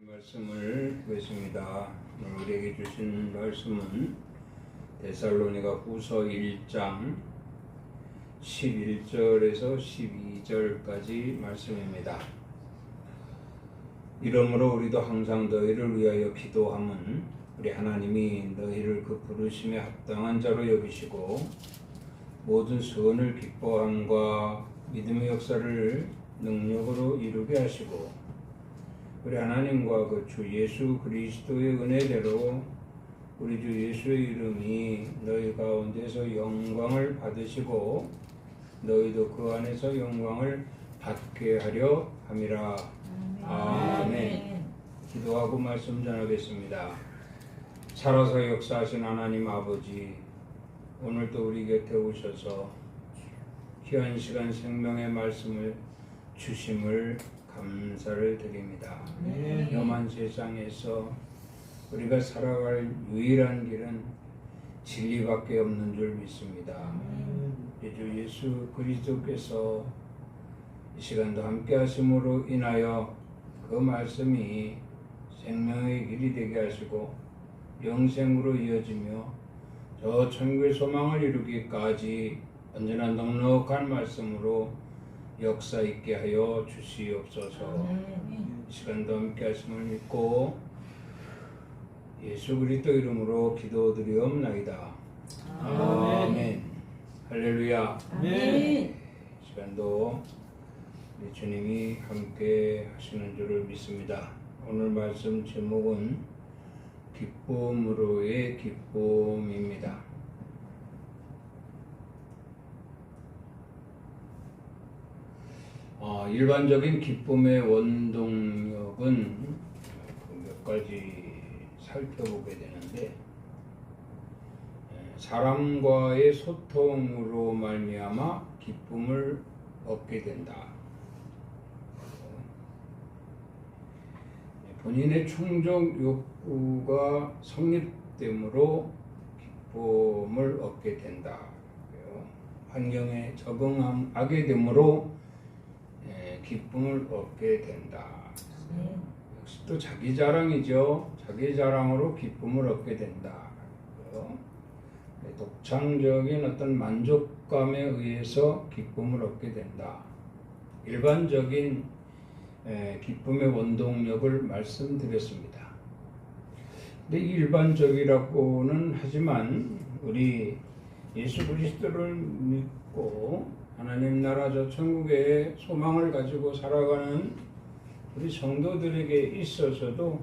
말씀을 보겠습니다. 오늘 우리에게 주신 말씀은 데살로니가 후서 1장 11절에서 12절까지 말씀입니다. 이러므로 우리도 항상 너희를 위하여 기도함은 우리 하나님이 너희를 그 부르심에 합당한 자로 여기시고 모든 선을 기뻐함과 믿음의 역사를 능력으로 이루게 하시고 우리 하나님과 그 주 예수 그리스도의 은혜대로 우리 주 예수의 이름이 너희 가운데서 영광을 받으시고 너희도 그 안에서 영광을 받게 하려 함이라. 아멘. 기도하고 말씀 전하겠습니다. 살아서 역사하신 하나님 아버지, 오늘도 우리 곁에 오셔서 귀한 시간 생명의 말씀을 주심을 감사를 드립니다. 험한 세상에서 우리가 살아갈 유일한 길은 진리밖에 없는 줄 믿습니다. 주 예수 그리스도께서 이 시간도 함께 하심으로 인하여 그 말씀이 생명의 길이 되게 하시고 영생으로 이어지며 저 천국의 소망을 이루기까지 언제나 넉넉한 말씀으로 역사 있게 하여 주시옵소서. 이 시간도 함께 하심을 믿고 예수 그리스도 이름으로 기도드리옵나이다. 아멘. 할렐루야. 아멘. 시간도 우리 주님이 함께 하시는 줄을 믿습니다. 오늘 말씀 제목은 기쁨으로의 기쁨입니다. 일반적인 기쁨의 원동력은 몇 가지 살펴보게 되는데, 사람과의 소통으로 말미암아 기쁨을 얻게 된다. 본인의 충족 욕구가 성립되므로 기쁨을 얻게 된다. 환경에 적응하게 되므로 기쁨을 얻게 된다. 역시 또 자기 자랑이죠. 자기 자랑으로 기쁨을 얻게 된다. 독창적인 어떤 만족감에 의해서 기쁨을 얻게 된다. 일반적인 기쁨의 원동력을 말씀드렸습니다. 근데 일반적이라고는 하지만 우리 예수 그리스도를 믿고 하나님 나라 저 천국의 소망을 가지고 살아가는 우리 성도들에게 있어서도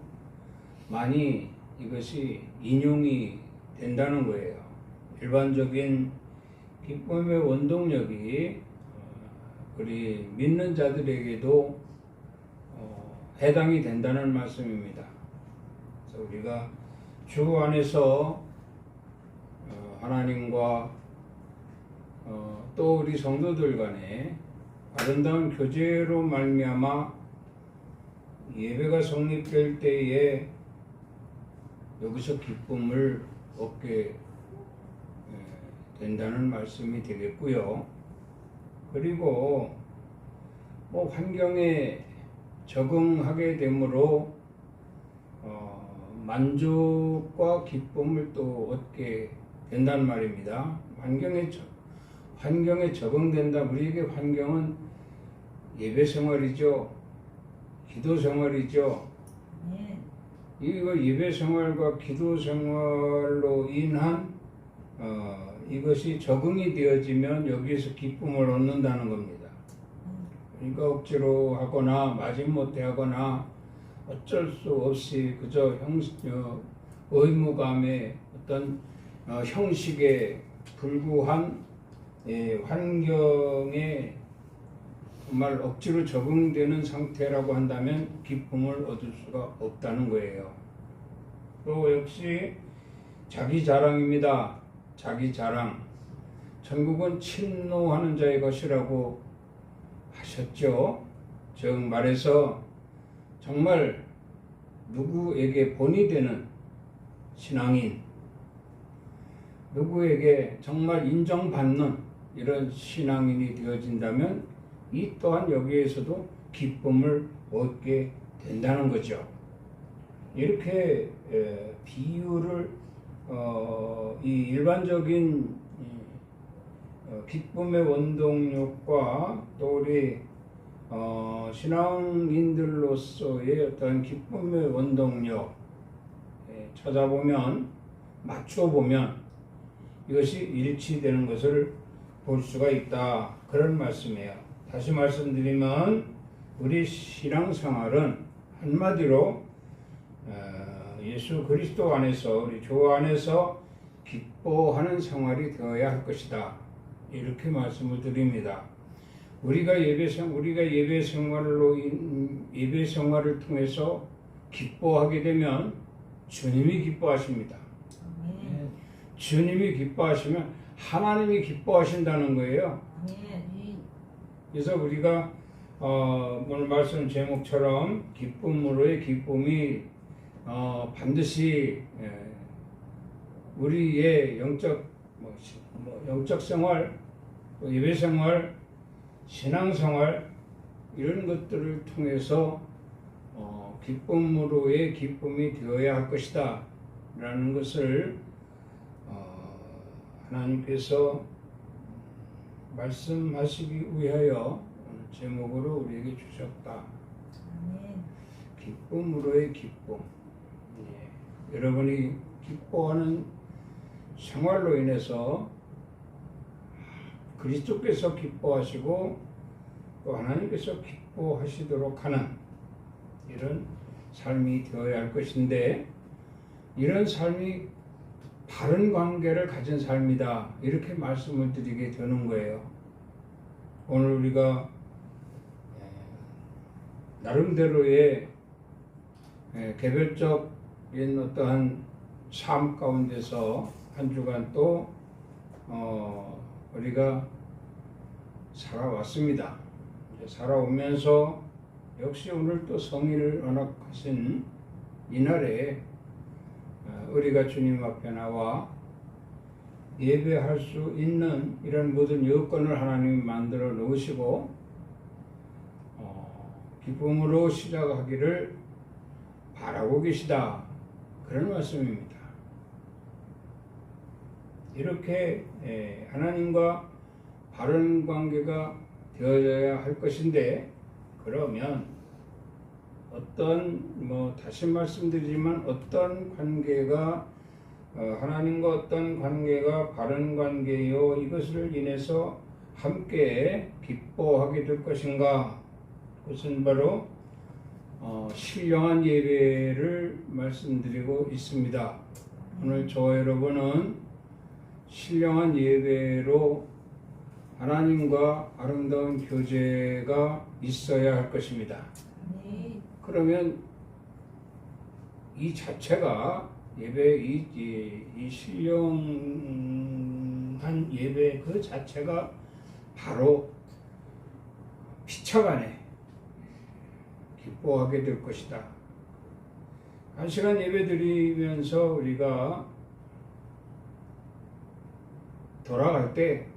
많이 이것이 인용이 된다는 거예요. 일반적인 기쁨의 원동력이 우리 믿는 자들에게도 해당이 된다는 말씀입니다. 그래서 우리가 주 안에서 하나님과 또 우리 성도들 간에 아름다운 교제로 말미암아 예배가 성립될 때에 여기서 기쁨을 얻게 된다는 말씀이 되겠고요. 그리고 환경에 적응하게 되므로 만족과 기쁨을 또 얻게 된다는 말입니다. 환경에 적응된다. 우리에게 환경은 예배 생활이죠. 기도 생활이죠. 이거 예배 생활과 기도 생활로 인한 이것이 적응이 되어지면 여기에서 기쁨을 얻는다는 겁니다. 그러니까 억지로 하거나 마지못해 하거나 어쩔 수 없이 그저 의무감의 어떤 형식에 불구한 환경에 정말 억지로 적응되는 상태라고 한다면 기쁨을 얻을 수가 없다는 거예요. 또 역시 자기 자랑입니다. 자기 자랑. 천국은 침노하는 자의 것이라고 하셨죠. 즉 말해서 정말 누구에게 본이 되는 신앙인, 누구에게 정말 인정받는 이런 신앙인이 되어진다면 이 또한 여기에서도 기쁨을 얻게 된다는 거죠. 이렇게 비유를 이 일반적인 기쁨의 원동력과 또 우리 신앙인들로서의 어떤 기쁨의 원동력 찾아보면 맞춰보면 이것이 일치되는 것을 볼 수가 있다. 그런 말씀이에요. 다시 말씀드리면 우리 신앙생활은 한마디로 예수 그리스도 안에서 우리 주 안에서 기뻐하는 생활이 되어야 할 것이다. 이렇게 말씀을 드립니다. 우리가 예배 생활을 통해서 기뻐하게 되면 주님이 기뻐하십니다. 주님이 기뻐하시면 하나님이 기뻐하신다는 거예요. 그래서 우리가 오늘 말씀 제목처럼 기쁨으로의 기쁨이 반드시 우리의 영적 생활, 예배 생활, 신앙 생활 이런 것들을 통해서 기쁨으로의 기쁨이 되어야 할 것이다 라는 것을 하나님께서 말씀하시기 위하여 오늘 제목으로 우리에게 주셨다. 기쁨으로의 기쁨. 여러분이 기뻐하는 생활로 인해서 그리스도께서 기뻐하시고 또 하나님께서 기뻐하시도록 하는 이런 삶이 되어야 할 것인데, 이런 삶이 바른 관계를 가진 삶이다 이렇게 말씀을 드리게 되는 거예요. 오늘 우리가 나름대로의 개별적인 어떠한 삶 가운데서 한 주간 또 우리가 살아왔습니다. 살아오면서 역시 오늘 또 성인을 언약하신 이날에 우리가 주님 앞에 나와 예배할 수 있는 이런 모든 여건을 하나님이 만들어 놓으시고 기쁨으로 시작하기를 바라고 계시다. 그런 말씀입니다. 이렇게 하나님과 바른 관계가 되어져야 할 것인데, 그러면 다시 말씀드리지만 어떤 관계가 하나님과 어떤 관계가 바른 관계요 이것을 인해서 함께 기뻐하게 될 것인가? 그것은 바로 신령한 예배를 말씀드리고 있습니다. 오늘 저와 여러분은 신령한 예배로 하나님과 아름다운 교제가 있어야 할 것입니다. 그러면 이 자체가 예배, 이 신령한 예배 그 자체가 바로 피차간에 기뻐하게 될 것이다. 한 시간 예배 드리면서 우리가 돌아갈 때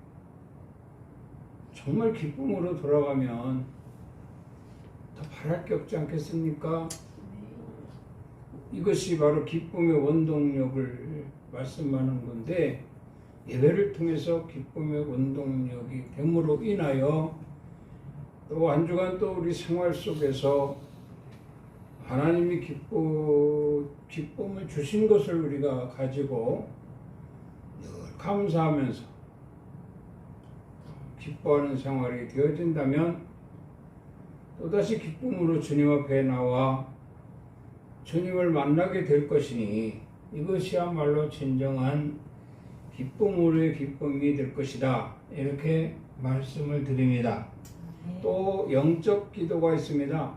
정말 기쁨으로 돌아가면 더 바랄 게 없지 않겠습니까? 이것이 바로 기쁨의 원동력을 말씀하는 건데, 예배를 통해서 기쁨의 원동력이 됨으로 인하여 또 한 주간 또 우리 생활 속에서 하나님이 기쁨을 주신 것을 우리가 가지고 늘 감사하면서 기뻐하는 생활이 되어진다면 또다시 기쁨으로 주님 앞에 나와 주님을 만나게 될 것이니 이것이야말로 진정한 기쁨으로의 기쁨이 될 것이다. 이렇게 말씀을 드립니다. 또 영적 기도가 있습니다.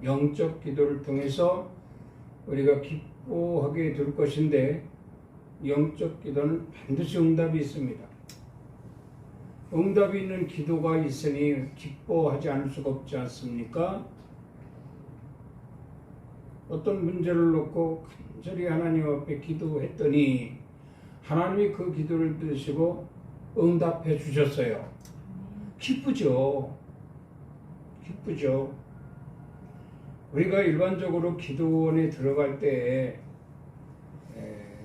영적 기도를 통해서 우리가 기뻐하게 될 것인데, 영적 기도는 반드시 응답이 있습니다. 응답이 있는 기도가 있으니 기뻐하지 않을 수가 없지 않습니까? 어떤 문제를 놓고 간절히 하나님 앞에 기도했더니 하나님이 그 기도를 들으시고 응답해 주셨어요. 기쁘죠. 기쁘죠. 우리가 일반적으로 기도원에 들어갈 때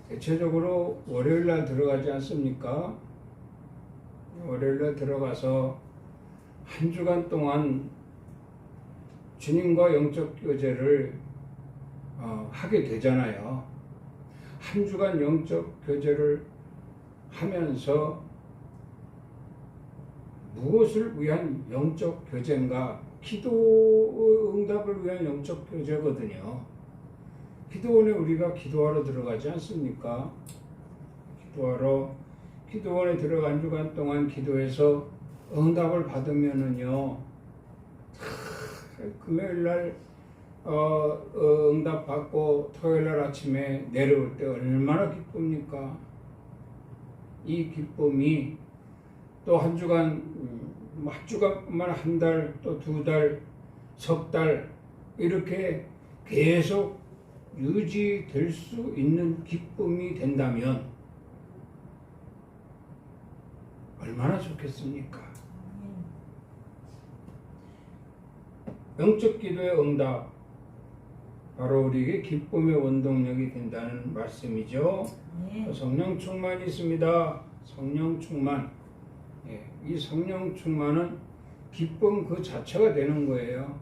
대체적으로 월요일날 들어가지 않습니까? 월요일날 들어가서 한 주간 동안 주님과 영적 교제를 하게 되잖아요. 한 주간 영적 교제를 하면서 무엇을 위한 영적 교제인가? 기도 응답을 위한 영적 교제거든요. 기도원에 우리가 기도하러 들어가지 않습니까? 기도원에 들어간 주간 동안 기도해서 응답을 받으면은요, 금요일날 응답 받고 토요일날 아침에 내려올 때 얼마나 기쁩니까? 이 기쁨이 또 한 주간, 한 주간만 한 달, 또 두 달, 석 달 이렇게 계속 유지될 수 있는 기쁨이 된다면 얼마나 좋겠습니까? 영적 기도의 응답, 바로 우리에게 기쁨의 원동력이 된다는 말씀이죠. 성령 충만이 있습니다. 성령 충만. 이 성령 충만은 기쁨 그 자체가 되는 거예요.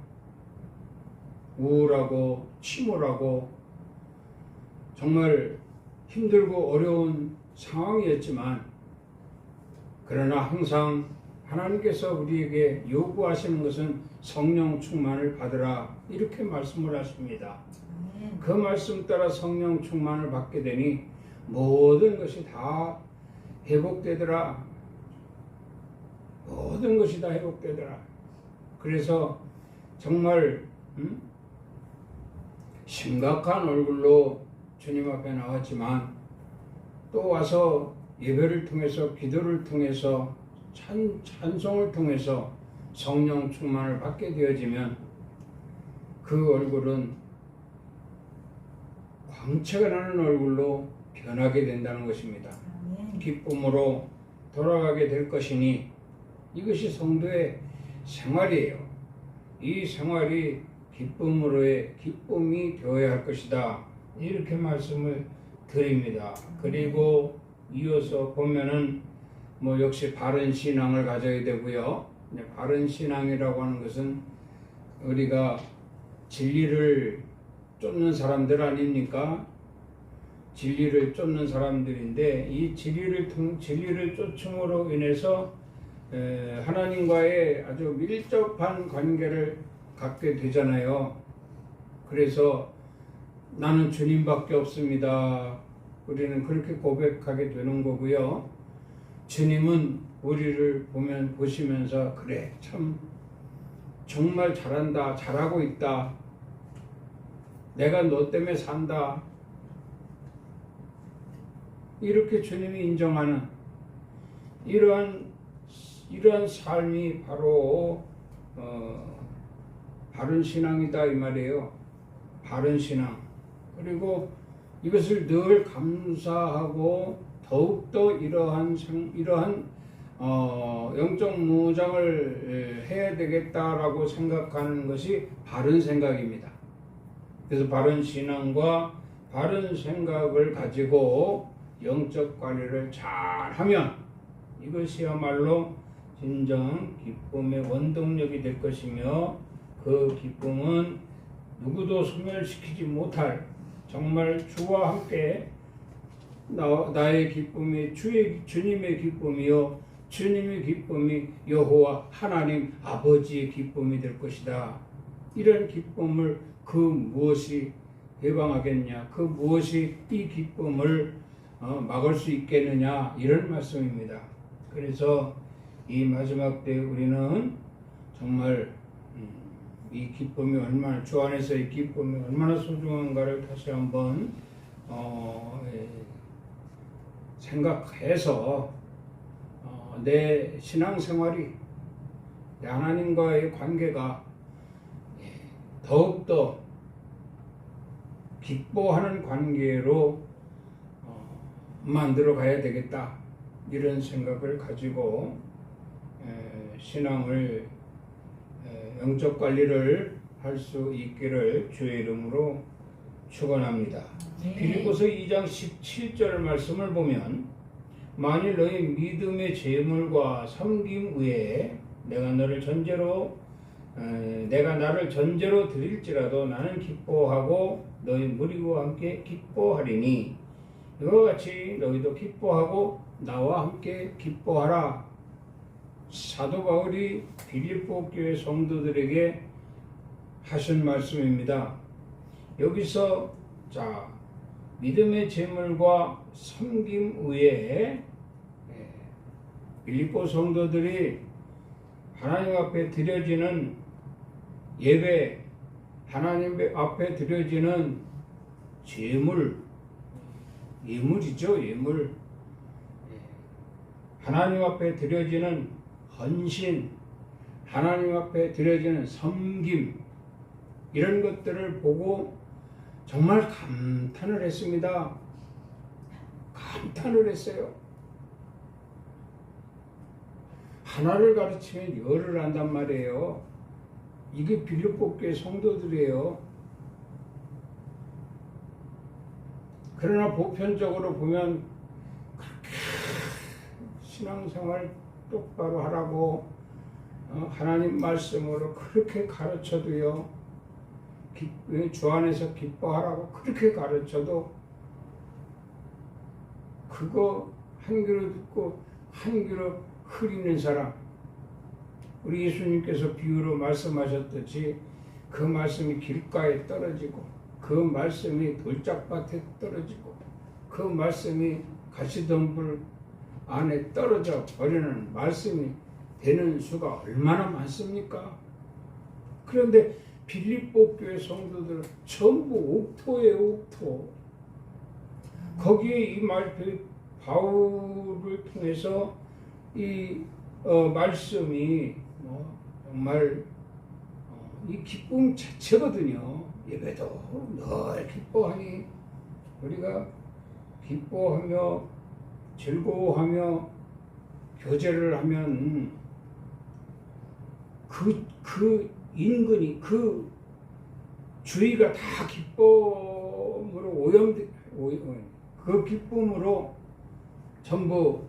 우울하고 침울하고 정말 힘들고 어려운 상황이었지만, 그러나 항상 하나님께서 우리에게 요구하시는 것은 성령 충만을 받으라, 이렇게 말씀을 하십니다. 그 말씀 따라 성령 충만을 받게 되니 모든 것이 다 회복되더라. 모든 것이 다 회복되더라. 그래서 정말 심각한 얼굴로 주님 앞에 나왔지만 또 와서 예배를 통해서, 기도를 통해서, 찬송을 통해서 성령 충만을 받게 되어지면 그 얼굴은 광채가 나는 얼굴로 변하게 된다는 것입니다. 기쁨으로 돌아가게 될 것이니 이것이 성도의 생활이에요. 이 생활이 기쁨으로의 기쁨이 되어야 할 것이다, 이렇게 말씀을 드립니다. 그리고 이어서 보면은 역시 바른 신앙을 가져야 되고요. 바른 신앙이라고 하는 것은 우리가 진리를 쫓는 사람들 아닙니까? 진리를 쫓는 사람들인데, 이 진리를 쫓음으로 인해서 하나님과의 아주 밀접한 관계를 갖게 되잖아요. 그래서 나는 주님밖에 없습니다. 우리는 그렇게 고백하게 되는 거고요. 주님은 우리를 보시면서 그래, 참 정말 잘한다, 잘하고 있다, 내가 너 때문에 산다, 이렇게 주님이 인정하는 이러한 삶이 바로 바른 신앙이다, 이 말이에요. 바른 신앙. 그리고 이것을 늘 감사하고 더욱더 이러한 영적 무장을 해야 되겠다라고 생각하는 것이 바른 생각입니다. 그래서 바른 신앙과 바른 생각을 가지고 영적 관리를 잘하면 이것이야말로 진정 기쁨의 원동력이 될 것이며, 그 기쁨은 누구도 소멸시키지 못할, 정말 주와 함께 나의 기쁨이 주님의 기쁨이요, 주님의 기쁨이 여호와 하나님 아버지의 기쁨이 될 것이다. 이런 기쁨을 그 무엇이 해방하겠냐, 그 무엇이 이 기쁨을 막을 수 있겠느냐, 이런 말씀입니다. 그래서 이 마지막 때 우리는 정말 이 기쁨이 얼마나, 주 안에서의 기쁨이 얼마나 소중한가를 다시 한번 생각해서 내 신앙생활이, 내 하나님과의 관계가 더욱더 기뻐하는 관계로 만들어 가야 되겠다, 이런 생각을 가지고 신앙을, 영적 관리를 할 수 있기를 주의 이름으로 축원합니다. 네. 빌립보서 2장 17절 말씀을 보면 만일 너희 믿음의 제물과 섬김 외에 내가 나를 전제로 드릴지라도 나는 기뻐하고 너희 무리와 함께 기뻐하리니 이와 같이 너희도 기뻐하고 나와 함께 기뻐하라. 사도 바울이 빌립보 교회 성도들에게 하신 말씀입니다. 여기서 자 믿음의 제물과 섬김 외에 빌립보 성도들이 하나님 앞에 드려지는 예배, 하나님 앞에 드려지는 제물, 예물이죠, 예물. 하나님 앞에 드려지는 헌신, 하나님 앞에 드려지는 섬김, 이런 것들을 보고 정말 감탄을 했습니다. 감탄을 했어요. 하나를 가르치면 열을 한단 말이에요. 이게 빌립보 교회 성도들이에요. 그러나 보편적으로 보면 그렇게 신앙생활 똑바로 하라고 하나님 말씀으로 그렇게 가르쳐도요. 주 안에서 기뻐하라고 그렇게 가르쳐도 그거 한 귀로 듣고 한 귀로 흐리는 사람, 우리 예수님께서 비유로 말씀하셨듯이 그 말씀이 길가에 떨어지고 그 말씀이 돌짝밭에 떨어지고 그 말씀이 가시덤불 안에 떨어져 버리는 말씀이 되는 수가 얼마나 많습니까? 그런데 빌립보 교회 성도들은 전부 옥토예요, 옥토. 거기에 이 바울을 통해서 이 말씀이 정말 이 기쁨 자체거든요. 예배도 늘 기뻐하니 우리가 기뻐하며 즐거워하며 교제를 하면 그 인근이 그 주위가 다 기쁨으로 그 기쁨으로 전부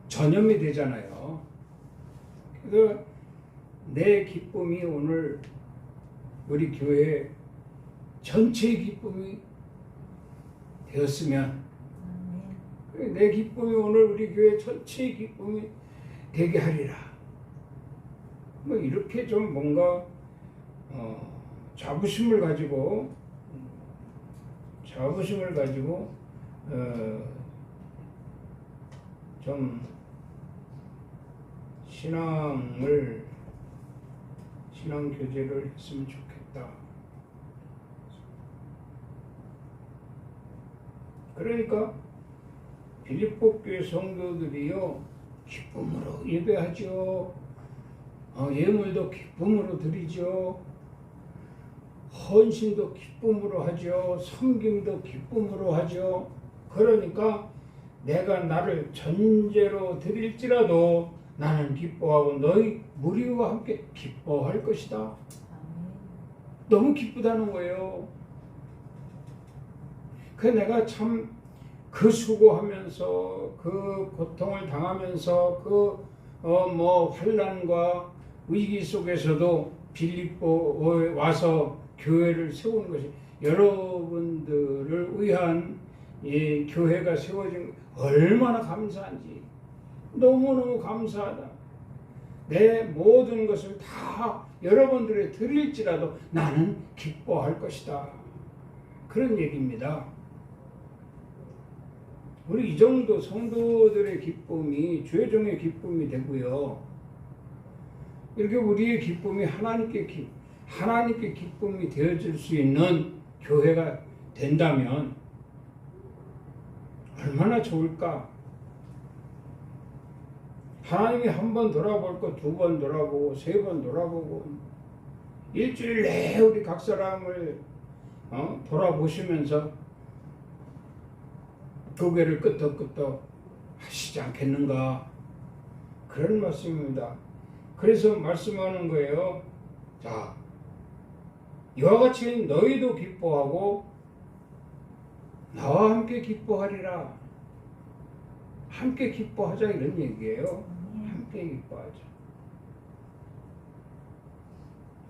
전염이 되잖아요. 그래서 내 기쁨이 오늘 우리 교회 전체의 기쁨이 되었으면 내 기쁨이 오늘 우리 교회 전체의 기쁨이 되게 하리라. 뭐 이렇게 좀 뭔가 자부심을 가지고 좀 신앙 교제를 했으면 좋겠다. 그러니까 빌립보 교회 성도들이요 기쁨으로 예배하죠. 예물도 기쁨으로 드리죠. 헌신도 기쁨으로 하죠. 섬김도 기쁨으로 하죠. 그러니까 내가 나를 전제로 드릴지라도 나는 기뻐하고 너희 무리와 함께 기뻐할 것이다. 너무 기쁘다는 거예요. 그 내가 참 그 수고하면서 그 고통을 당하면서 환난과 위기 속에서도 빌립보에 와서 교회를 세우는 것이 여러분들을 위한 이 교회가 세워진 얼마나 감사한지 너무너무 감사하다. 내 모든 것을 다 여러분들에 드릴지라도 나는 기뻐할 것이다. 그런 얘기입니다. 우리 이 정도 성도들의 기쁨이 주의 종의 기쁨이 되고요. 이렇게 우리의 기쁨이 하나님께 기쁨이 되어질 수 있는 교회가 된다면 얼마나 좋을까? 하나님이 한 번 돌아볼 거 두 번 돌아보고 세 번 돌아보고 일주일 내에 우리 각 사람을 돌아보시면서 교회를 끄떡끄떡 하시지 않겠는가? 그런 말씀입니다. 그래서 말씀하는 거예요. 자, 이와 같이 너희도 기뻐하고 나와 함께 기뻐하리라. 함께 기뻐하자 이런 얘기예요. 함께 기뻐하자.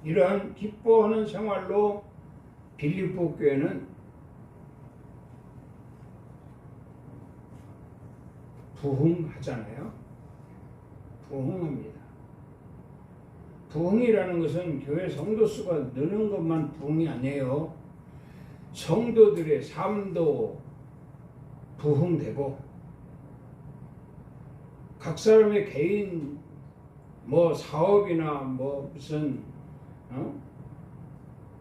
이러한 기뻐하는 생활로 빌립보 교회는 부흥하잖아요. 부흥합니다. 부흥이라는 것은 교회 성도 수가 느는 것만 부흥이 아니에요. 성도들의 삶도 부흥되고 각 사람의 개인 사업이나 무슨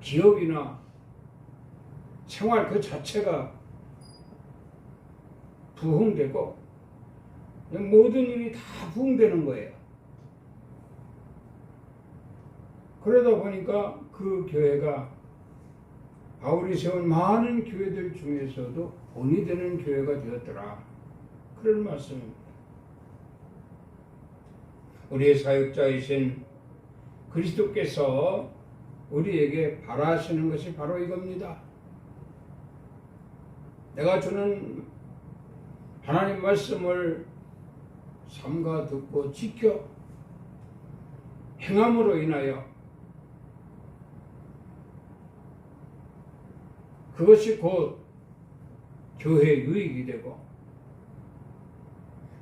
기업이나 생활 그 자체가 부흥되고 모든 일이 다 부흥되는 거예요. 그러다 보니까 그 교회가 바울이 세운 많은 교회들 중에서도 본이 되는 교회가 되었더라. 그런 말씀입니다. 우리의 사역자이신 그리스도께서 우리에게 바라시는 것이 바로 이겁니다. 내가 주는 하나님 말씀을 삼가 듣고 지켜 행함으로 인하여 그것이 곧 교회 유익이 되고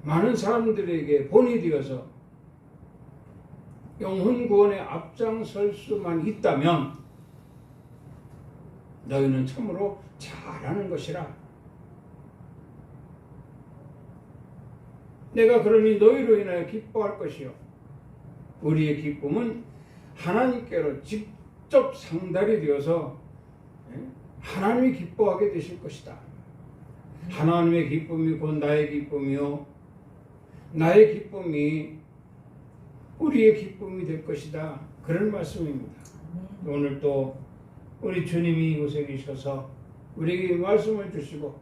많은 사람들에게 본이 되어서 영혼 구원에 앞장설 수만 있다면 너희는 참으로 잘하는 것이라. 내가 그러니 너희로 인하여 기뻐할 것이요 우리의 기쁨은 하나님께로 직접 상달이 되어서 하나님이 기뻐하게 되실 것이다. 하나님의 기쁨이 곧 나의 기쁨이요 나의 기쁨이 우리의 기쁨이 될 것이다. 그런 말씀입니다. 오늘 또 우리 주님이 이곳에 계셔서 우리에게 말씀을 주시고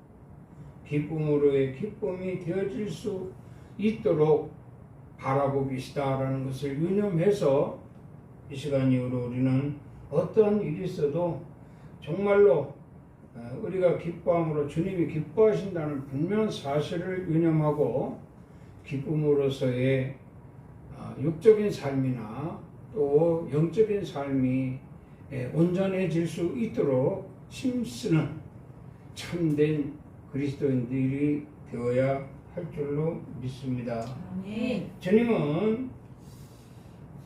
기쁨으로의 기쁨이 되어질 수 있도록 바라고 계시다라는 것을 유념해서 이 시간 이후로 우리는 어떠한 일이 있어도 정말로 우리가 기뻐함으로 주님이 기뻐하신다는 분명한 사실을 유념하고 기쁨으로서의 육적인 삶이나 또 영적인 삶이 온전해질 수 있도록 힘쓰는 참된 그리스도인들이 되어야 할 줄로 믿습니다. 아멘. 주님은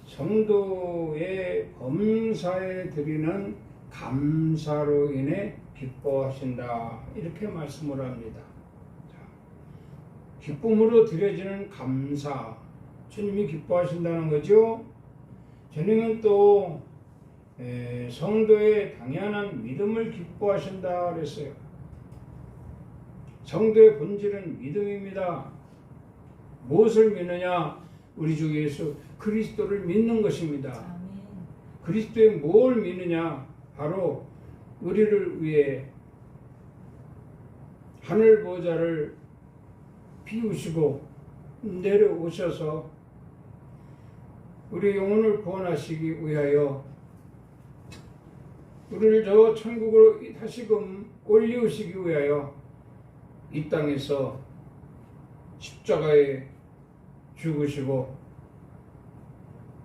성도의 범사에 드리는 감사로 인해 기뻐하신다 이렇게 말씀을 합니다. 자, 기쁨으로 드려지는 감사 주님이 기뻐하신다는 거죠. 주님은 또 성도의 당연한 믿음을 기뻐하신다 그랬어요. 성도의 본질은 믿음입니다. 무엇을 믿느냐? 우리 주 예수 그리스도를 믿는 것입니다. 아멘. 그리스도에 뭘 믿느냐? 바로 우리를 위해 하늘 보좌를 비우시고 내려오셔서 우리 영혼을 구원하시기 위하여 우리를 저 천국으로 다시금 올리우시기 위하여 이 땅에서 십자가에 죽으시고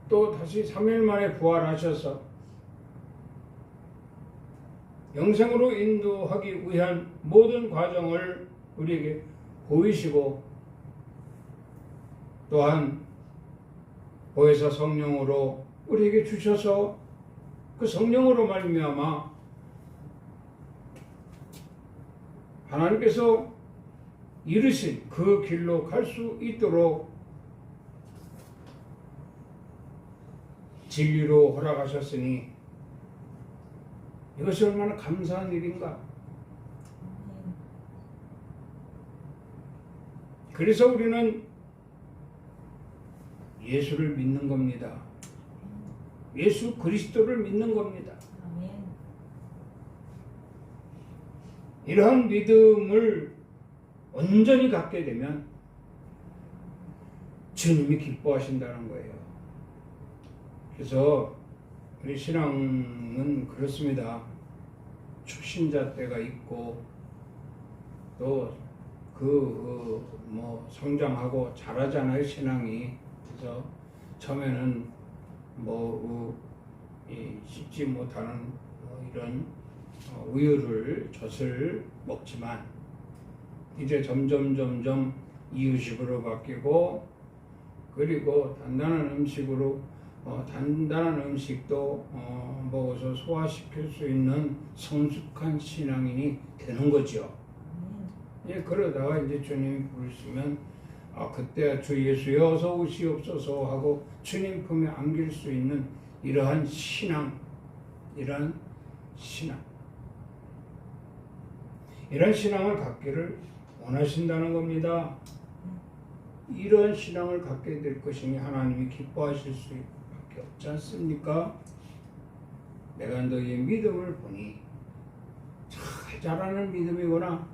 또 다시 3일 만에 부활하셔서 영생으로 인도하기 위한 모든 과정을 우리에게 보이시고 또한 보혜사 성령으로 우리에게 주셔서 그 성령으로 말미암아 하나님께서 이르신 그 길로 갈 수 있도록 진리로 허락하셨으니 이것이 얼마나 감사한 일인가. 그래서 우리는 예수를 믿는 겁니다. 예수 그리스도를 믿는 겁니다. 아멘. 이러한 믿음을 온전히 갖게 되면 주님이 기뻐하신다는 거예요. 그래서 우리 신앙은 그렇습니다. 초신자 때가 있고 또 성장하고 자라잖아요, 신앙이. 그래서 처음에는 씹지 못하는 이런 젖을 먹지만 이제 점점 이유식으로 바뀌고, 그리고 단단한 음식도 먹어서 소화시킬 수 있는 성숙한 신앙인이 되는 거죠. 예, 그러다가 이제 주님이 부르시면 그때 주 예수여 어서 오시옵소서 하고 주님 품에 안길 수 있는 이러한 신앙, 이런 신앙을 갖기를 원하신다는 겁니다. 이런 신앙을 갖게 될 것이니 하나님이 기뻐하실 수밖에 없지 않습니까? 내가 너희의 믿음을 보니 잘 자라는 믿음이구나.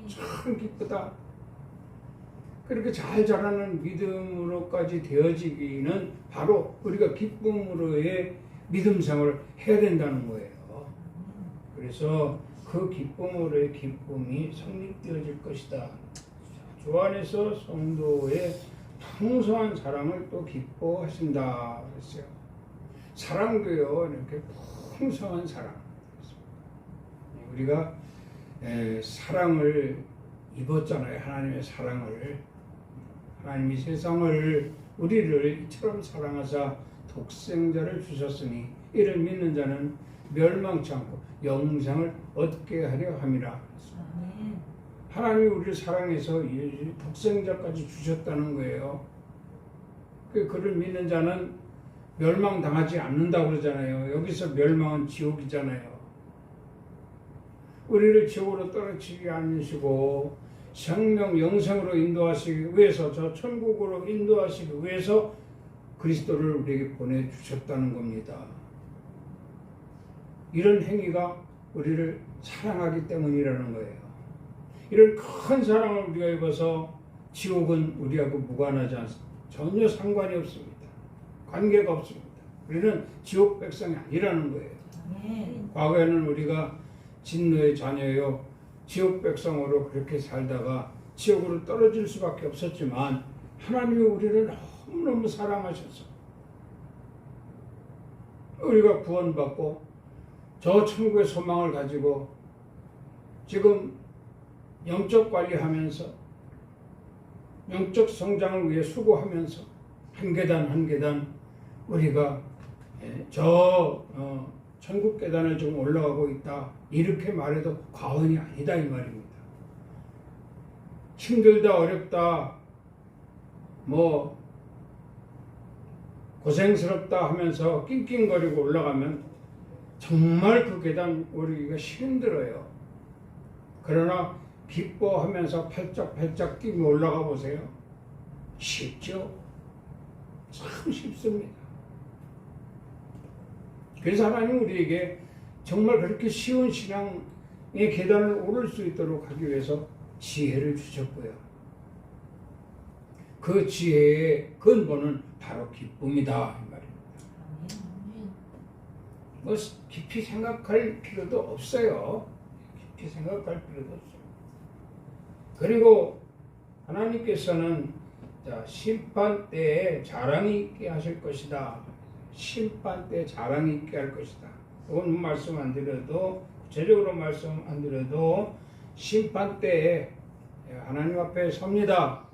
참 기쁘다. 그렇게 잘 자라는 믿음으로까지 되어지기는 바로 우리가 기쁨으로의 믿음 생활을 해야 된다는 거예요. 그래서 그 기쁨으로의 기쁨이 성립되어질 것이다. 주 안에서 성도의 풍성한 사랑을 또 기뻐하신다 그랬어요. 사랑도요, 이렇게 풍성한 사랑. 우리가 사랑을 입었잖아요. 하나님의 사랑을. 하나님이 세상을, 우리를 이처럼 사랑하사 독생자를 주셨으니 이를 믿는 자는 멸망치 않고 영생을 얻게 하려 함이라. 하나님이 우리를 사랑해서 독생자까지 주셨다는 거예요. 그를 믿는 자는 멸망당하지 않는다고 그러잖아요. 여기서 멸망은 지옥이잖아요. 우리를 지옥으로 떨어뜨리지 않으시고 생명 영생으로 인도하시기 위해서, 저 천국으로 인도하시기 위해서 그리스도를 우리에게 보내주셨다는 겁니다. 이런 행위가 우리를 사랑하기 때문이라는 거예요. 이런 큰 사랑을 우리가 입어서 지옥은 우리하고 무관하지 않습니다. 전혀 상관이 없습니다. 관계가 없습니다. 우리는 지옥 백성이 아니라는 거예요. 과거에는 우리가 진노의 자녀요, 지옥 백성으로 그렇게 살다가 지옥으로 떨어질 수밖에 없었지만 하나님이 우리를 너무너무 사랑하셔서 우리가 구원받고 저 천국의 소망을 가지고 지금 영적 관리하면서 영적 성장을 위해 수고하면서 한 계단 한 계단 우리가 천국 계단을 지금 올라가고 있다, 이렇게 말해도 과언이 아니다 이 말입니다. 힘들다, 어렵다, 고생스럽다 하면서 낑낑거리고 올라가면 정말 그 계단 오르기가 힘들어요. 그러나 기뻐하면서 팔짝팔짝 뛰며 올라가 보세요. 쉽죠? 참 쉽습니다. 그래서 하나님 우리에게 정말 그렇게 쉬운 신앙의 계단을 오를 수 있도록 하기 위해서 지혜를 주셨고요. 그 지혜의 근본은 바로 기쁨이다 이 말입니다. 깊이 생각할 필요도 없어요. 깊이 생각할 필요도 없어요. 그리고 하나님께서는 심판 때에 자랑이 있게 하실 것이다. 심판 때 자랑이 있게 할 것이다. 이건 말씀 안 드려도, 구체적으로 말씀 안 드려도 심판 때에 하나님 앞에 섭니다.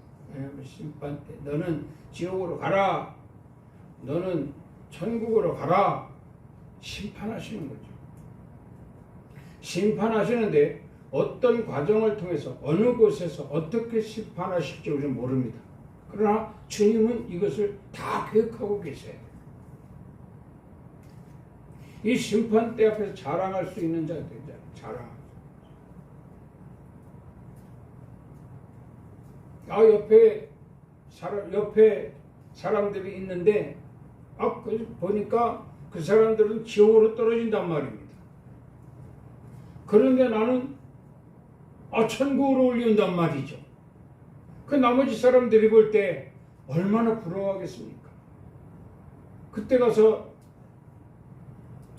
심판 때 너는 지옥으로 가라, 너는 천국으로 가라, 심판하시는 거죠. 심판하시는데 어떤 과정을 통해서 어느 곳에서 어떻게 심판하실지 우리는 모릅니다. 그러나 주님은 이것을 다 계획하고 계세요. 이 심판대 앞에서 자랑할 수 있는 자들이잖아요. 옆에 사람들이 있는데 보니까 그 사람들은 지옥으로 떨어진단 말입니다. 그런데 나는 천국으로 올린단 말이죠. 그 나머지 사람들이 볼 때 얼마나 부러워하겠습니까? 그때 가서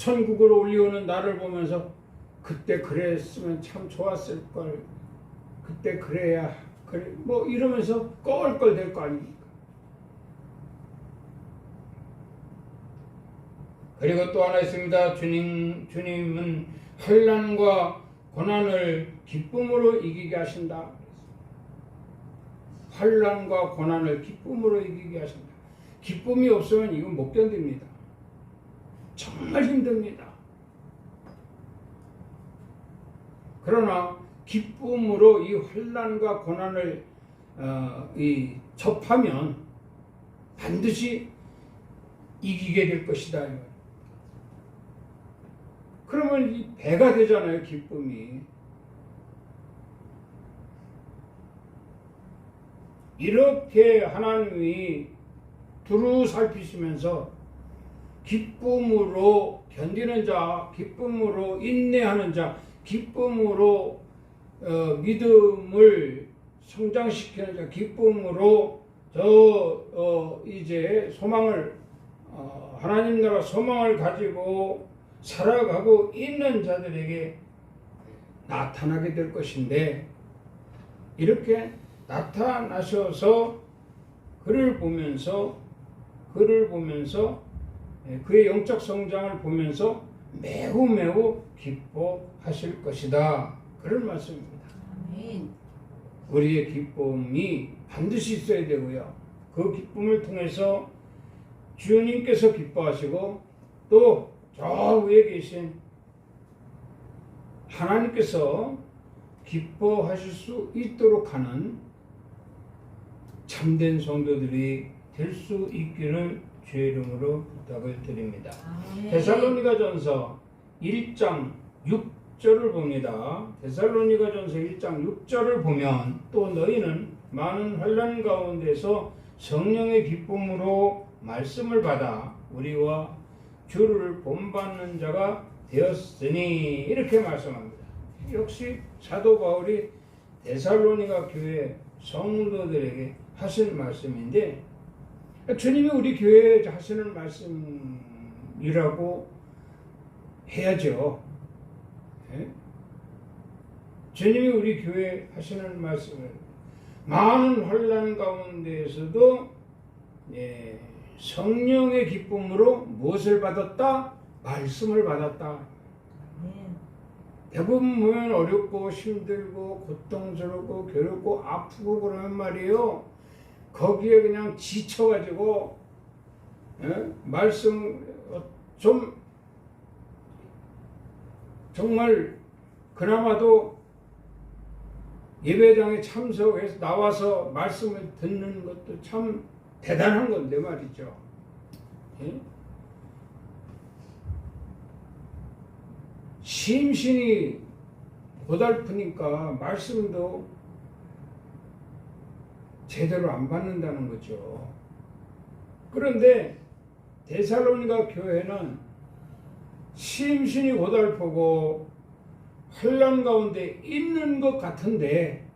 천국으로 올리오는 나를 보면서 그때 그랬으면 참 좋았을 걸, 그때 그래야 그래, 뭐 이러면서 껄껄댈 거 아닙니까? 그리고 또 하나 있습니다. 주님은 환난과 고난을 기쁨으로 이기게 하신다. 환난과 고난을 기쁨으로 이기게 하신다. 기쁨이 없으면 이건 못 견딥니다. 정말 힘듭니다. 그러나 기쁨으로 이 환난과 고난을 접하면 반드시 이기게 될 것이다. 그러면 이 배가 되잖아요, 기쁨이. 이렇게 하나님이 두루 살피시면서 기쁨으로 견디는 자, 기쁨으로 인내하는 자, 기쁨으로 믿음을 성장시키는 자, 기쁨으로 이제 소망을 하나님 나라 소망을 가지고 살아가고 있는 자들에게 나타나게 될 것인데, 이렇게 나타나셔서 그를 보면서 그의 영적 성장을 보면서 매우 매우 기뻐하실 것이다. 그런 말씀입니다. 아멘. 우리의 기쁨이 반드시 있어야 되고요. 그 기쁨을 통해서 주님께서 기뻐하시고 또 저 위에 계신 하나님께서 기뻐하실 수 있도록 하는 참된 성도들이 될 수 있기를 주의 이름으로 부탁을 드립니다. 데살로니가전서 1장 6절을 봅니다. 데살로니가전서 1장 6절을 보면 또 너희는 많은 환난 가운데서 성령의 기쁨으로 말씀을 받아 우리와 주를 본받는 자가 되었으니, 이렇게 말씀합니다. 역시 사도 바울이 데살로니가 교회 성도들에게 하신 말씀인데, 주님이 우리 교회에 하시는 말씀이라고 해야죠. 네? 주님이 우리 교회에 하시는 말씀을 많은 환난 가운데에서도 성령의 기쁨으로 무엇을 받았다? 말씀을 받았다. 대부분 보면 어렵고 힘들고 고통스럽고 괴롭고 아프고 그러면 말이에요. 거기에 그냥 지쳐가지고 말씀 좀 정말 그나마도 예배당에 참석해서 나와서 말씀을 듣는 것도 참 대단한 건데 말이죠. 심신이 고달프니까 말씀도 제대로 안 받는다는 거죠. 그런데 데살로니가 교회는 심신이 고달프고 환난 가운데 있는 것 같은데,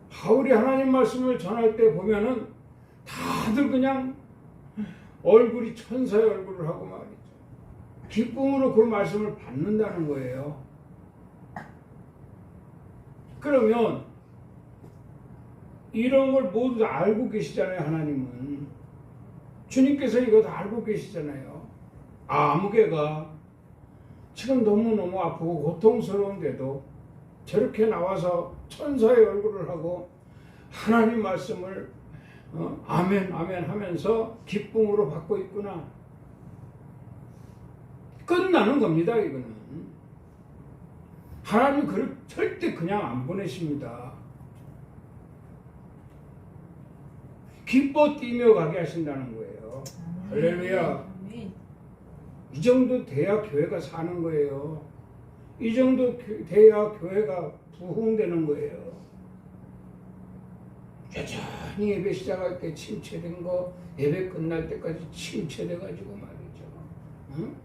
바울이 하나님 말씀을 전할 때 보면은 다들 그냥 얼굴이 천사의 얼굴을 하고 말이죠. 기쁨으로 그 말씀을 받는다는 거예요. 그러면 이런 걸 모두 다 알고 계시잖아요. 하나님은 주님께서 이거 다 알고 계시잖아요. 아무개가 지금 너무너무 아프고 고통스러운데도 저렇게 나와서 천사의 얼굴을 하고 하나님 말씀을 아멘 아멘 하면서 기쁨으로 받고 있구나. 끝나는 겁니다. 이거는 하나님 그를 절대 그냥 안 보내십니다. 기뻐 뛰며 가게 하신다는 거예요. 할렐루야. 이 정도 돼야 교회가 사는 거예요. 이 정도 돼야 교회가 부흥되는 거예요. 여전히 예배 시작할 때 침체된 거 예배 끝날 때까지 침체돼 가지고 말이죠. 응?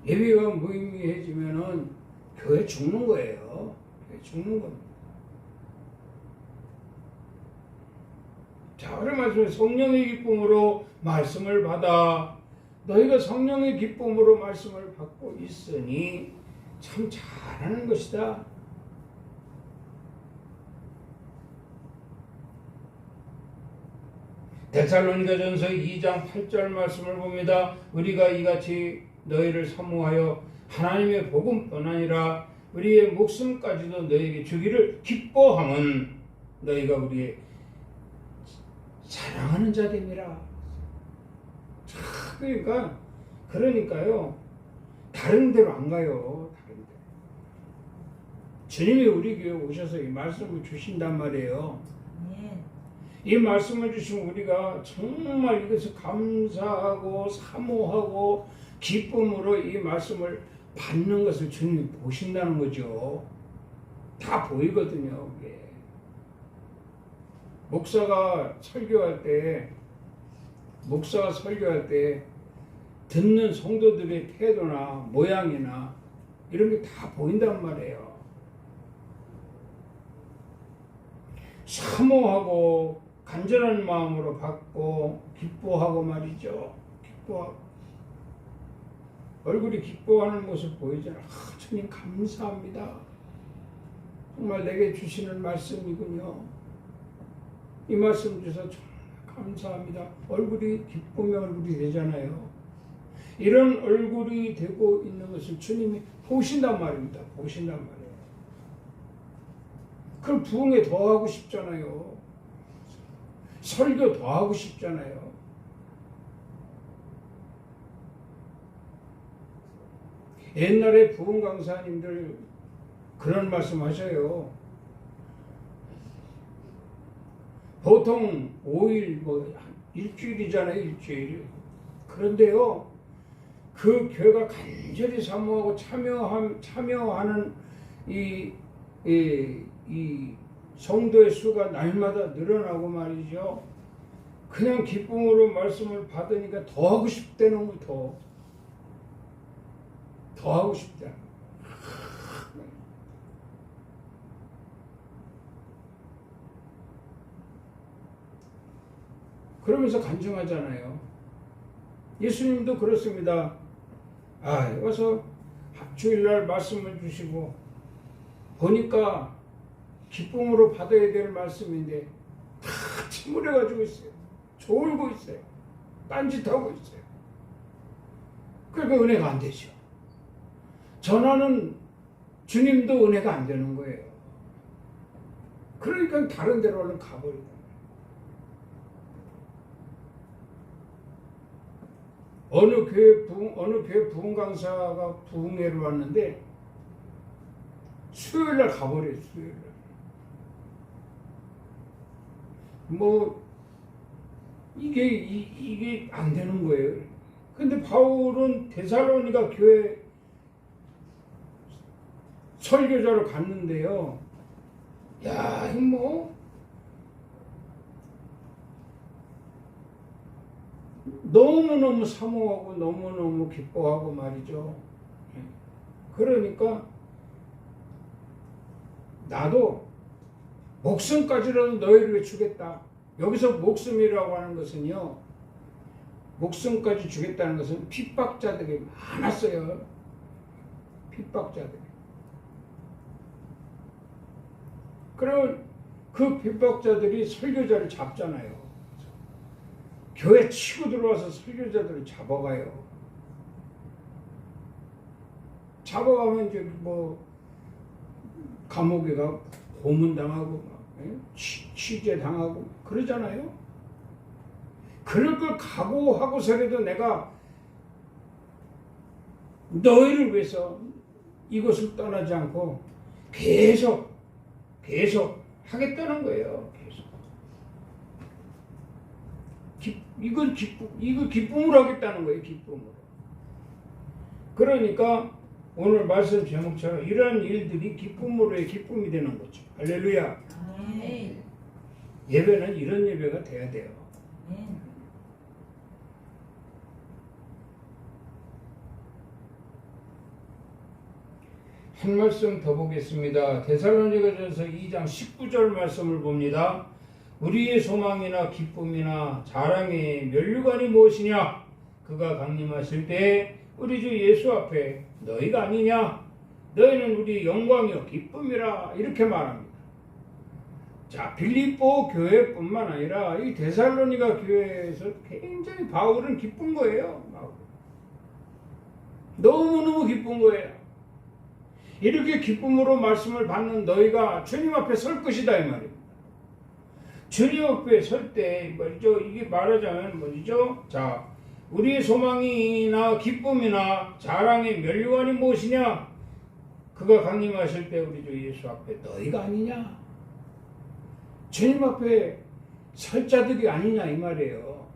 예배가 무의미해지면은 교회 죽는 거예요. 교회 죽는 겁니다. 자, 그런 말씀에 성령의 기쁨으로 말씀을 받아. 너희가 성령의 기쁨으로 말씀을 받고 있으니 참 잘하는 것이다. 데살로니가전서 2장 8절 말씀을 봅니다. 우리가 이같이 너희를 사모하여 하나님의 복음뿐 아니라 우리의 목숨까지도 너희에게 주기를 기뻐함은 너희가 우리의 사랑하는 자됨이라. 그러니까요. 다른 데로 안 가요. 다른 데. 주님이 우리 교회 오셔서 이 말씀을 주신단 말이에요. 이 말씀을 주시면 우리가 정말 이것을 감사하고 사모하고 기쁨으로 이 말씀을 받는 것을 주님이 보신다는 거죠. 다 보이거든요. 이게. 목사가 설교할 때 듣는 성도들의 태도나 모양이나 이런 게 다 보인단 말이에요. 사모하고 간절한 마음으로 받고 기뻐하고 말이죠. 기뻐하고 얼굴이 기뻐하는 모습 보이잖아요. 주님 감사합니다. 정말 내게 주시는 말씀이군요. 이 말씀 주셔서 정말 감사합니다. 얼굴이 기쁨의 얼굴이 되잖아요. 이런 얼굴이 되고 있는 것을 주님이 보신단 말입니다. 보신단 말이에요. 그럼 부흥에 더 하고 싶잖아요. 설교 더 하고 싶잖아요. 옛날에 부흥 강사님들 그런 말씀 하셔요. 보통 5일 일주일이잖아요. 일주일. 그런데요. 그 교회가 간절히 사모하고 참여하는 이 성도의 수가 날마다 늘어나고 말이죠. 그냥 기쁨으로 말씀을 받으니까 더 하고 싶다는 거. 더 하고 싶다. 그러면서 간증하잖아요. 예수님도 그렇습니다. 와서 주일날 말씀을 주시고 보니까 기쁨으로 받아야 될 말씀인데 다 침울해가지고 있어요. 졸고 있어요. 딴짓하고 있어요. 그러니까 은혜가 안 되죠. 전하는 주님도 은혜가 안 되는 거예요. 그러니까 다른 데로 얼른 가버리고. 어느 교회 부흥 강사가 부흥회를 왔는데 수요일날 가버려요. 수요일날. 이게 안 되는 거예요. 근데 바울은 데살로니가 교회 설교자로 갔는데요. 야, 너무너무 사모하고 너무너무 기뻐하고 말이죠. 그러니까 나도 목숨까지라도 너희를 위해 주겠다. 여기서 목숨이라고 하는 것은요. 목숨까지 주겠다는 것은 핍박자들이 많았어요. 핍박자들이. 그럼 그 핍박자들이 설교자를 잡잖아요. 교회 치고 들어와서 설교자들을 잡아가요. 잡아가면 이제 감옥에 가 고문당하고 취재당하고 그러잖아요. 그럴 걸 각오하고서라도 내가 너희를 위해서 이곳을 떠나지 않고 계속 하겠다는 거예요. 이걸 기쁨으로 하겠다는 거예요. 기쁨으로. 그러니까 오늘 말씀 제목처럼 이러한 일들이 기쁨으로의 기쁨이 되는 거죠. 할렐루야. 네. 예배는 이런 예배가 돼야 돼요. 네. 한 말씀 더 보겠습니다. 데살로니가전서 2장 19절 말씀을 봅니다. 우리의 소망이나 기쁨이나 자랑의 면류관이 무엇이냐? 그가 강림하실 때 우리 주 예수 앞에 너희가 아니냐? 너희는 우리 영광이요 기쁨이라 이렇게 말합니다. 자, 빌립보 교회뿐만 아니라 이 데살로니가 교회에서 굉장히 바울은 기쁜 거예요. 너무너무 기쁜 거예요. 이렇게 기쁨으로 말씀을 받는 너희가 주님 앞에 설 것이다 이 말입니다. 주님 앞에 설 때 말이죠. 이게 말하자면 뭐죠? 자, 우리의 소망이나 기쁨이나 자랑의 면류관이 무엇이냐? 그가 강림하실 때 우리 주 예수 앞에 너희가 아니냐? 주님 앞에 설 자들이 아니냐 이 말이에요.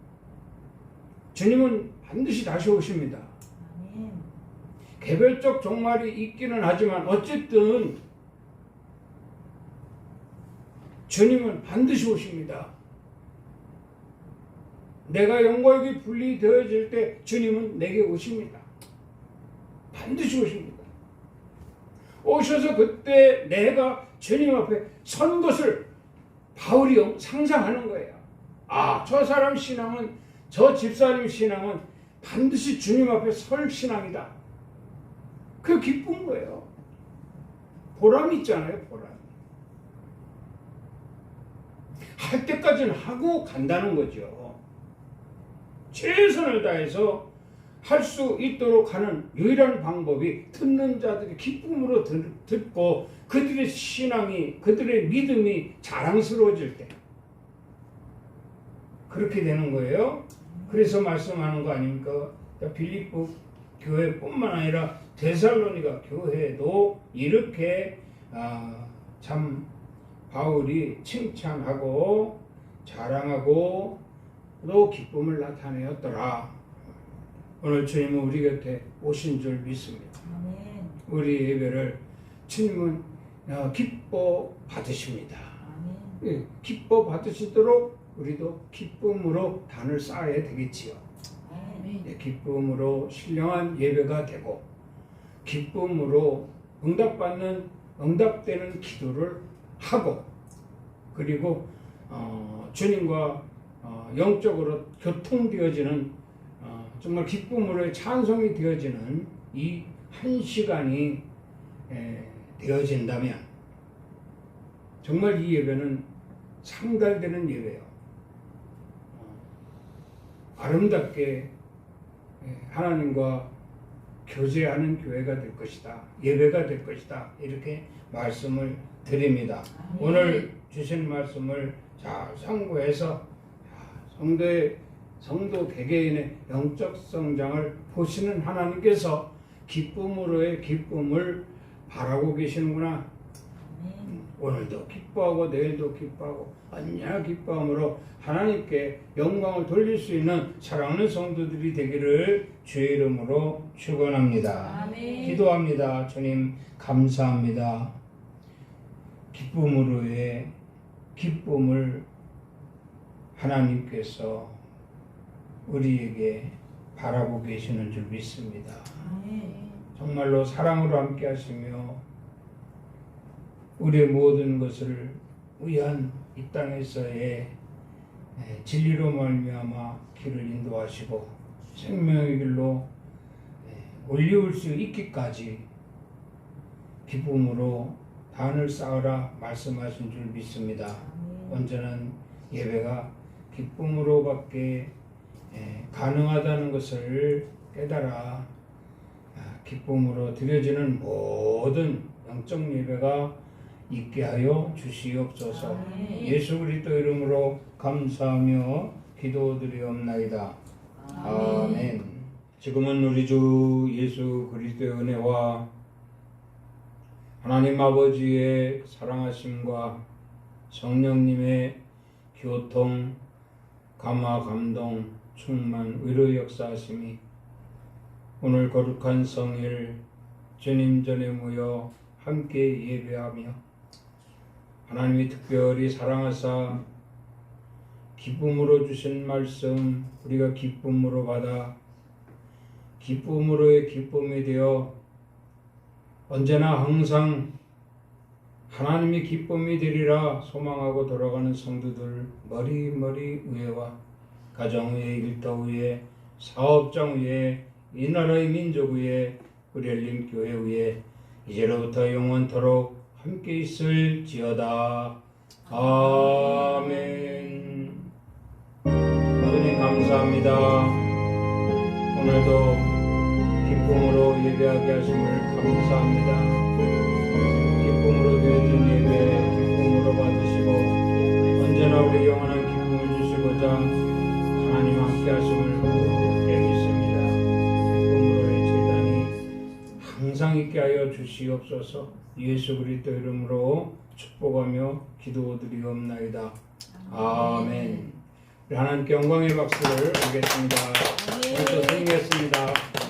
주님은 반드시 다시 오십니다. 개별적 종말이 있기는 하지만 어쨌든 주님은 반드시 오십니다. 내가 영광에게 분리되어질 때 주님은 내게 오십니다. 반드시 오십니다. 오셔서 그때 내가 주님 앞에 선 것을 바울이 상상하는 거예요. 아, 저 사람 신앙은, 저 집사님 신앙은 반드시 주님 앞에 설 신앙이다. 그게 기쁜 거예요. 보람 있잖아요, 보람. 할 때까지는 하고 간다는 거죠. 최선을 다해서 할 수 있도록 하는 유일한 방법이 듣는 자들이 기쁨으로 듣고 그들의 신앙이, 그들의 믿음이 자랑스러워질 때 그렇게 되는 거예요. 그래서 말씀하는 거 아닙니까? 빌립보 교회뿐만 아니라 데살로니가 교회도 이렇게 참 바울이 칭찬하고 자랑하고 또 기쁨을 나타내었더라. 오늘 주님은 우리 곁에 오신 줄 믿습니다. 아멘. 우리 예배를 주님은 기뻐 받으십니다. 예, 기뻐 받으시도록 우리도 기쁨으로 단을 쌓아야 되겠지요. 예, 기쁨으로 신령한 예배가 되고 기쁨으로 응답되는 기도를 하고 그리고 주님과 영적으로 교통되어지는 정말 기쁨으로 찬송이 되어지는 이 한 시간이 되어진다면 정말 이 예배는 상달되는 예배예요. 아름답게 하나님과 교제하는 교회가 될 것이다. 예배가 될 것이다. 이렇게 말씀을 드립니다. 오늘 주신 말씀을 잘 상고해서 성도 개개인의 영적 성장을 보시는 하나님께서 기쁨으로의 기쁨을 바라고 계시는구나. 오늘도 기뻐하고 내일도 기뻐하고 언제나 기뻐함으로 하나님께 영광을 돌릴 수 있는 사랑하는 성도들이 되기를 주의 이름으로 축원합니다. 아멘. 기도합니다. 주님 감사합니다. 기쁨으로의 기쁨을 하나님께서 우리에게 바라고 계시는 줄 믿습니다. 정말로 사랑으로 함께 하시며 우리의 모든 것을 위한 이 땅에서의 진리로 말미암아 길을 인도하시고 생명의 길로 올리울 수 있기까지 기쁨으로 단을 쌓으라 말씀하신 줄 믿습니다. 온전한 예배가 기쁨으로밖에 가능하다는 것을 깨달아 기쁨으로 드려지는 모든 영적 예배가 있게 하여 주시옵소서. 예수 그리스도 이름으로 감사하며 기도드리옵나이다. 아멘. 지금은 우리 주 예수 그리스도의 은혜와 하나님 아버지의 사랑하심과 성령님의 교통, 감화, 감동, 충만, 위로 역사하심이 오늘 거룩한 성일 주님 전에 모여 함께 예배하며 하나님이 특별히 사랑하사 기쁨으로 주신 말씀 우리가 기쁨으로 받아 기쁨으로의 기쁨이 되어 언제나 항상 하나님이 기쁨이 되리라 소망하고 돌아가는 성도들 머리 위에와 가정 위에 일터 위에 사업장 위에 이 나라의 민족 위에 우리 열린 교회 위에 이제로부터 영원토록 함께 있을지어다. 아멘. 주님 감사합니다. 오늘도 기쁨으로 예배하게 하심을 감사합니다. 기쁨으로 드려진 예배 기쁨으로 받으시고 언제나 우리 영원한 기쁨을 주시고자 하나님 함께 하심을 굳게 믿습니다. 기쁨으로의 제단이 항상 있게 하여 주시옵소서. 예수 그리스도 이름으로 축복하며 기도드리옵나이다. 아멘. 우리 하나님께 영광의 박수를 드리겠습니다. 오늘도 승리했습니다.